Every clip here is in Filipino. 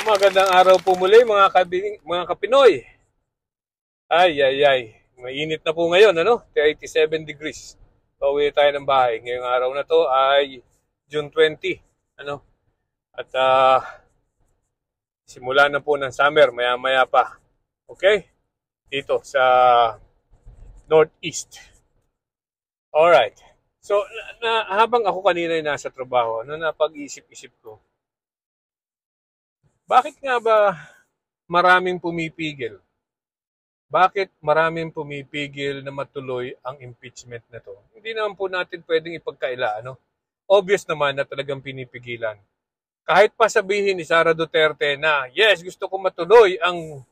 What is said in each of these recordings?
Magandang araw po muli mga kapinoy. Ay. Mainit na po ngayon, ano? 87 degrees. Pauwi tayo ng bahay. Ngayong araw na to ay June 20, ano? At simula na po ng summer, maya-maya pa. Okay? Dito sa Northeast. Alright. So, habang ako kanina ay nasa trabaho, napag-isip-isip ko, bakit nga ba maraming pumipigil? Bakit maraming pumipigil na matuloy ang impeachment na to? Hindi naman po natin pwedeng ipagkaila, ano? Obvious naman na talagang pinipigilan. Kahit pa sabihin ni Sara Duterte na, yes, gusto ko matuloy ang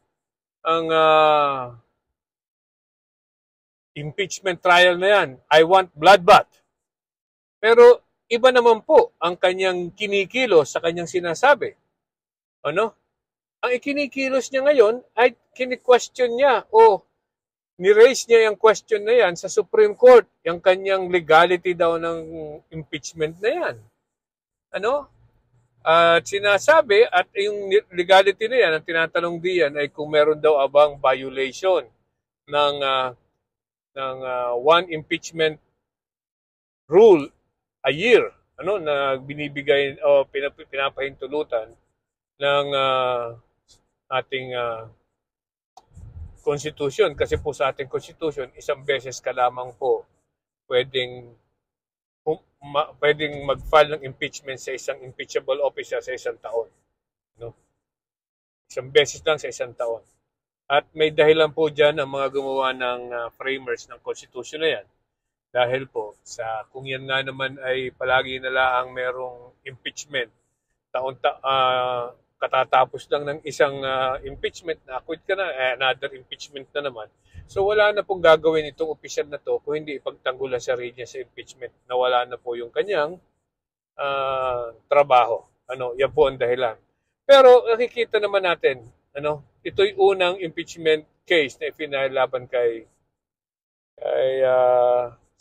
impeachment trial na yan. I want bloodbath. Pero iba naman po ang kanyang kinikilos sa kanyang sinasabi. Ano? Ang ikinikilos niya ngayon ay kini-question niya o ni-raise niya yung question na yan sa Supreme Court, yung kanyang legality daw ng impeachment na yan. Ano? At sinasabi at yung legality na yan, ang tinatanong diyan ay kung meron daw abang violation ng one impeachment rule a year, ano, na binibigay o pinapahintulutan ng ating Constitution. Kasi po sa ating Constitution, isang beses ka lamang po pwedeng mag-file ng impeachment sa isang impeachable officer sa isang taon. No? Isang beses lang sa isang taon. At may dahilan po dyan ang mga gumawa ng framers ng Constitution na yan. Dahil po, kung yan nga naman ay palagi na lang merong impeachment, katatapos lang ng isang impeachment, na-acquit ka na, another impeachment na naman. So wala na pong gagawin itong opisyal na to kung hindi ipagtanggol ang sarili niya sa impeachment. Nawala na po yung kanyang trabaho. Yan po ang dahilan. Pero nakikita naman natin, ito'y unang impeachment case na ipinalaban kay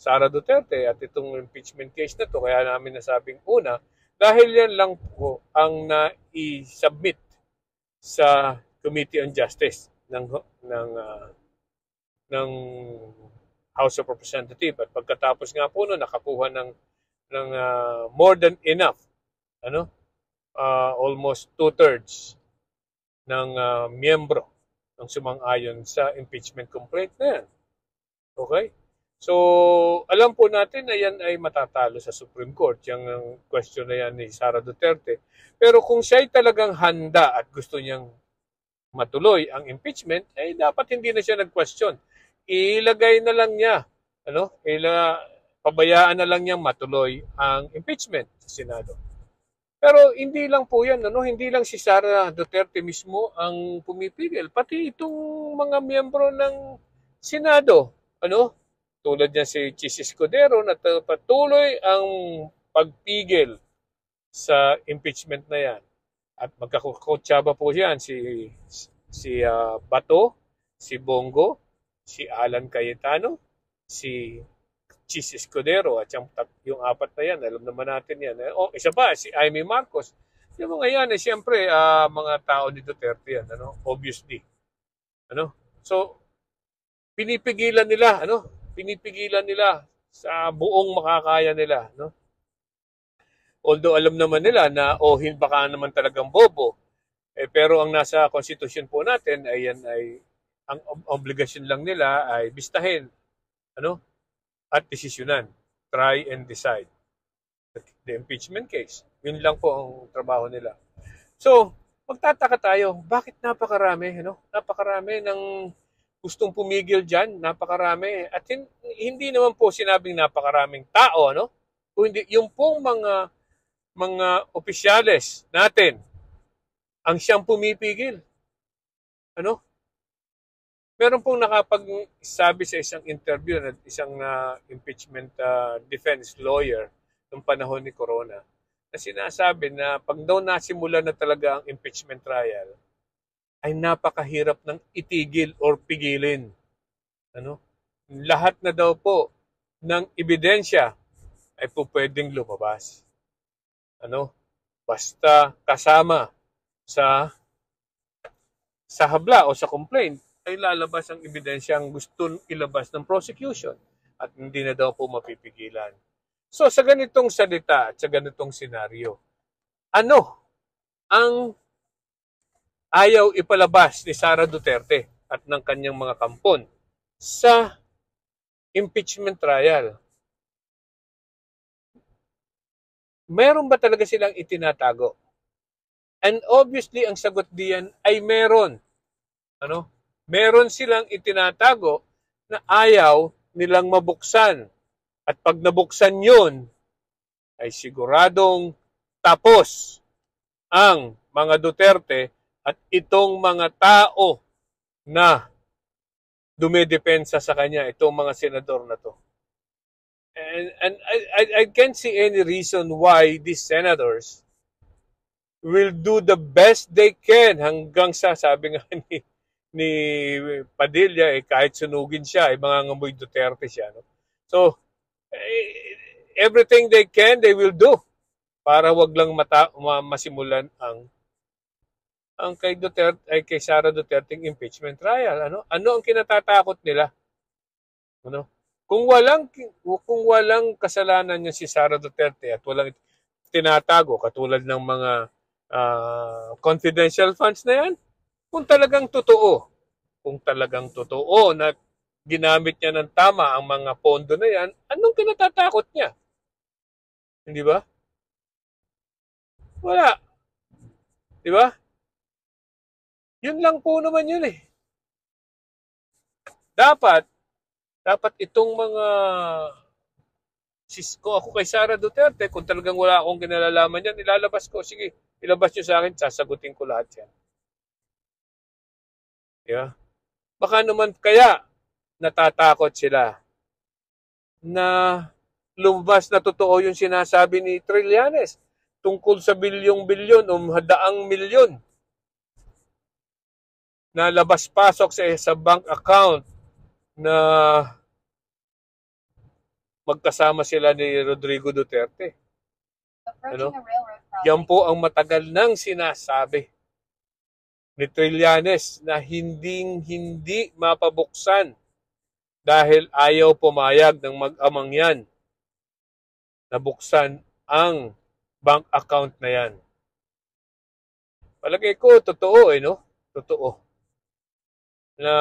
Sara Duterte, at itong impeachment case na to, kaya namin nasabing una, dahil yan lang po ang na-i-submit sa Committee on Justice ng House of Representatives. At pagkatapos nga po nakakuha ng more than enough, almost 2/3 ng miyembro ng sumang-ayon sa impeachment complaint na yan. Okay? So, alam po natin na yan ay matatalo sa Supreme Court, yung question na yan ni Sara Duterte. Pero kung siya'y talagang handa at gusto niyang matuloy ang impeachment, ay dapat hindi na siya nag-question. Ilagay na lang niya, pabayaan na lang niyang matuloy ang impeachment sa Senado. Pero hindi lang po yan, hindi lang si Sara Duterte mismo ang pumipigil, pati itong mga miyembro ng Senado, tulad niya si Chis Escudero, na patuloy ang pagpigil sa impeachment na yan. At magkakutsaba po yan si Bato, si Bongo, si Alan Cayetano, si Chis Escudero, at yung apat na yan, alam naman natin yan. Isa pa, si Amy Marcos. Yung mga yan, siyempre, mga tao ni Duterte yan, obviously. So, pinipigilan nila sa buong makakaya nila, Although alam naman nila na baka naman talagang bobo, pero ang nasa Constitution po natin ay ang obligasyon lang nila ay bistahin, at desisyonan, try and decide the impeachment case. Yun lang po ang trabaho nila. So, magtataka tayo, bakit napakarami, Napakarami ng gustong pumigil dyan, napakarami. At hindi naman po sinabing napakaraming tao, Kundi yung pong mga opisyales natin ang siyang pumipigil. Meron pong nakapagsabi sa isang interview na isang impeachment defense lawyer noong panahon ni Corona, na sinasabi na pag daw nasimula na talaga ang impeachment trial, ay napakahirap ng itigil or pigilin. Lahat na daw po ng ebidensya ay po pwedeng lumabas. Basta kasama sa sa habla o sa complaint ay lalabas ang ebidensyang gusto ilabas ng prosecution at hindi na daw po mapipigilan. So sa ganitong salita at sa ganitong senaryo, ano ang ayaw ipalabas ni Sara Duterte at ng kanyang mga kampon sa impeachment trial? Meron ba talaga silang itinatago? And obviously, ang sagot diyan ay meron. Ano? Meron silang itinatago na ayaw nilang mabuksan. At pag nabuksan yun, ay siguradong tapos ang mga Duterte at itong mga tao na dumedepensa sa kanya, itong mga senador na to. And I can't see any reason why these senators will do the best they can hanggang sa, sabi nga ni Padilla, kahit sunugin siya, mangangamoy Duterte siya. No? So, everything they can, they will do para wag lang masimulan ang kay Duterte, ay kay Sara Duterte impeachment trial. Ano ang kinatatakot nila? Ano? Kung walang kasalanan niya si Sara Duterte at walang tinatago katulad ng mga confidential funds na yan, kung talagang totoo na ginamit niya ng tama ang mga pondo na yan, anong kinatatakot niya? Hindi ba? Wala. Di ba? Yun lang po naman yun eh. Dapat itong mga Cisco, ako kay Sara Duterte, kung talagang wala akong kinalalaman yan, ilalabas ko. Sige, ilabas nyo sa akin, sasagutin ko lahat yan. Yeah. Baka naman kaya natatakot sila na lumabas na totoo yung sinasabi ni Trillanes tungkol sa bilyong-bilyon o daang milyon na labas-pasok sa bank account na magkasama sila ni Rodrigo Duterte. Ano? Yan po ang matagal nang sinasabi ni Trillanes na hindi mapabuksan dahil ayaw pumayag ng mag-amang yan na buksan ang bank account na yan. Palagay ko, totoo no? Totoo. Na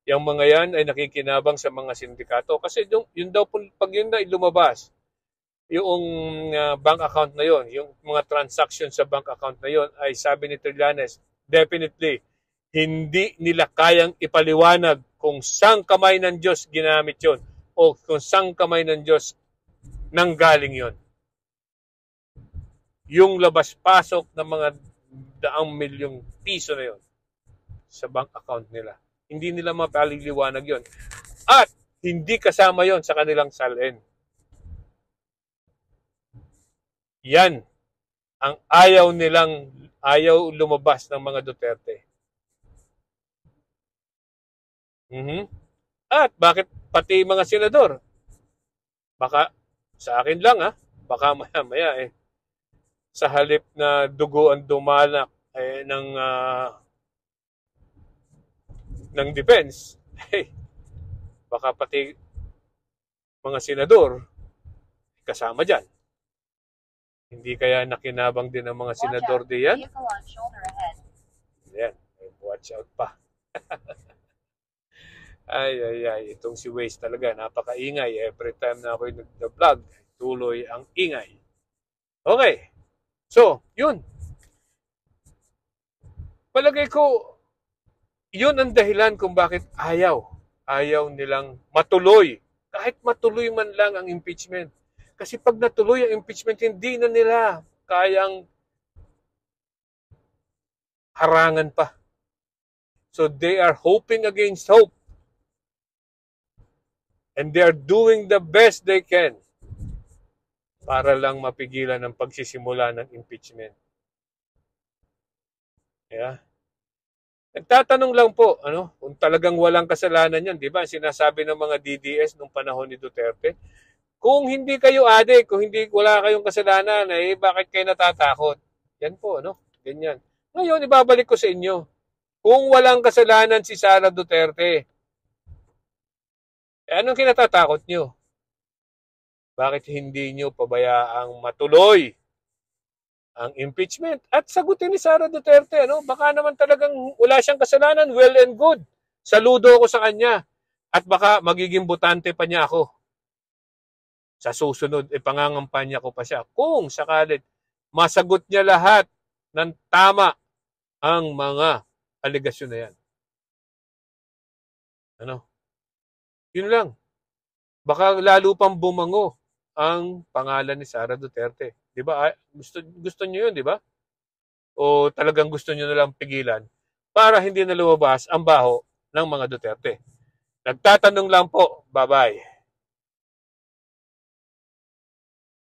yung mga yan ay nakikinabang sa mga sindikato. Kasi yun daw, pag yun na lumabas, yung bank account na yun, yung mga transactions sa bank account na yun, ay sabi ni Trillanes, definitely, hindi nila kayang ipaliwanag kung sang kamay ng Diyos ginamit yun o kung sang kamay ng Diyos nanggaling yun. Yung labas-pasok ng mga daang milyong piso na yun sa bank account nila. Hindi nila mapaliliwanag yon. At hindi kasama yon sa kanilang salin. Yan ang ayaw lumabas ng mga Duterte. At bakit pati mga senador? Baka sa akin lang baka maya sa halip na dugo ang dumalak ng defense, baka pati mga senador kasama dyan. Hindi kaya nakinabang din ang mga senador diyan? Yan, watch out pa. ay, itong si Waze talaga, napakaingay. Every time na ako'y nag-vlog, tuloy ang ingay. Okay, so, yun. Palagay ko, yun ang dahilan kung bakit ayaw nilang matuloy. Kahit matuloy man lang ang impeachment. Kasi pag natuloy ang impeachment, hindi na nila kayang harangan pa. So they are hoping against hope. And they are doing the best they can para lang mapigilan ang pagsisimula ng impeachment. Yeah. Nagtatanong lang po, kung talagang walang kasalanan yan, di ba? Sinasabi ng mga DDS nung panahon ni Duterte, kung hindi kayo kung wala kayong kasalanan, bakit kayo natatakot? Yan po, ganyan. Ngayon, ibabalik ko sa inyo. Kung walang kasalanan si Sara Duterte, anong kinatatakot nyo? Bakit hindi nyo pabayaang matuloy ang impeachment at sagutin ni Sara Duterte? Ano? Baka naman talagang wala siyang kasalanan, well and good. Saludo ako sa kanya. At baka magiging botante pa niya ako. Sa susunod, pangangampanya ko pa siya. Kung sakalit masagot niya lahat ng tama ang mga aligasyon na yan. Ano? Yun lang. Baka lalo pang bumango ang pangalan ni Sara Duterte. 'Di ba? Gusto niyo 'yun, 'di ba? O talagang gusto niyo na lang pigilan para hindi na lumabas ang baho ng mga Duterte. Nagtatanong lang po. Bye-bye.